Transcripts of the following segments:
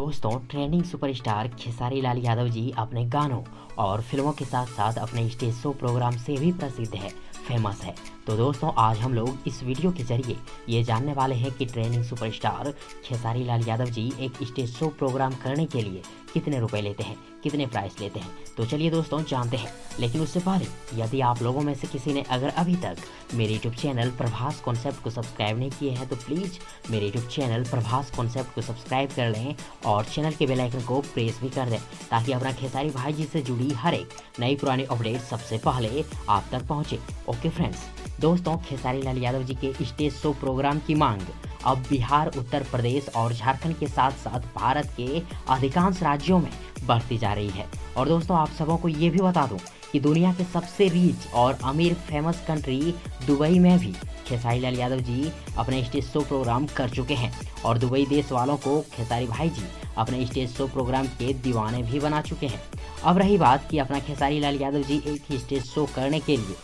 दोस्तों, trending superstar Khesari Lal Yadav ji अपने गानों और फिल्मों के साथ साथ अपने स्टेज शो प्रोग्राम से भी प्रसिद्ध है, फेमस है। तो दोस्तों, आज हम लोग इस वीडियो के जरिए ये जानने वाले हैं कि ट्रेंडिंग सुपरस्टार खेसारी लाल यादव जी एक स्टेज शो प्रोग्राम करने के लिए कितने रुपए लेते हैं, कितने प्राइस लेते हैं। तो चलिए दोस्तों, जानते हैं। लेकिन उससे पहले यदि आप लोगों में से किसी ने अगर अभी तक मेरे यूट्यूब चैनल प्रभास कॉन्सेप्ट को सब्सक्राइब नहीं किए हैं तो प्लीज़ मेरे यूट्यूब चैनल प्रभास कॉन्सेप्ट को सब्सक्राइब कर लें और चैनल के बेल आइकन को प्रेस भी कर दें, ताकि अपना खेसारी भाई जी से जुड़ी हर एक नई पुरानी अपडेट सबसे पहले आप तक पहुँचे। ओके फ्रेंड्स, दोस्तों, खेसारी लाल यादव जी के स्टेज शो प्रोग्राम की मांग अब बिहार, उत्तर प्रदेश और झारखंड के साथ साथ भारत के अधिकांश राज्यों में बढ़ती जा रही है। और दोस्तों, आप सबों को ये भी बता दूं कि दुनिया के सबसे रिच और अमीर फेमस कंट्री दुबई में भी खेसारी लाल यादव जी अपने स्टेज शो प्रोग्राम कर चुके हैं और दुबई देश वालों को खेसारी भाई जी अपने स्टेज शो प्रोग्राम के दीवाने भी बना चुके हैं। अब रही बात कि अपना खेसारी लाल यादव जी एक ही स्टेज शो करने के लिए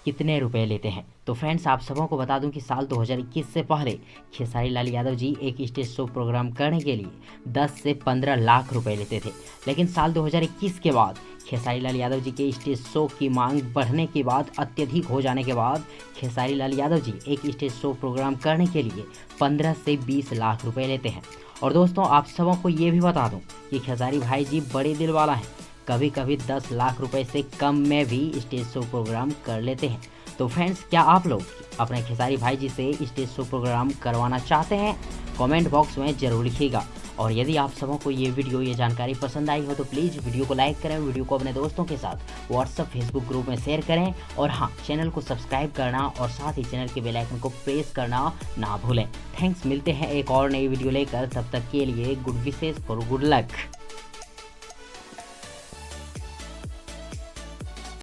कितने रुपए लेते हैं। तो फ्रेंड्स, आप सबों को बता दूं कि साल 2021 से पहले खेसारी लाल यादव जी एक स्टेज शो प्रोग्राम करने के लिए 10 से 15 लाख रुपए लेते थे। लेकिन साल 2021 के बाद खेसारी लाल यादव जी के स्टेज शो की मांग बढ़ने के बाद, अत्यधिक हो जाने के बाद खेसारी लाल यादव जी एक स्टेज शो प्रोग्राम करने के लिए 15 से 20 लाख रुपए लेते हैं। और दोस्तों, आप सबों को ये भी बता दूं कि खेसारी भाई जी बड़े दिल वाला है, कभी कभी 10 लाख रुपए से कम में भी स्टेज शो प्रोग्राम कर लेते हैं। तो फ्रेंड्स, क्या आप लोग अपने खेसारी भाई जी से स्टेज शो प्रोग्राम करवाना चाहते हैं? कमेंट बॉक्स में ज़रूर लिखिएगा। और यदि आप सबों को ये वीडियो, ये जानकारी पसंद आई हो तो प्लीज़ वीडियो को लाइक करें, वीडियो को अपने दोस्तों के साथ व्हाट्सअप, फेसबुक ग्रुप में शेयर करें और हाँ, चैनल को सब्सक्राइब करना और साथ ही चैनल के बेल आइकन को प्रेस करना ना भूलें। थैंक्स, मिलते हैं एक और नई वीडियो लेकर, तब तक के लिए good wishes for good luck.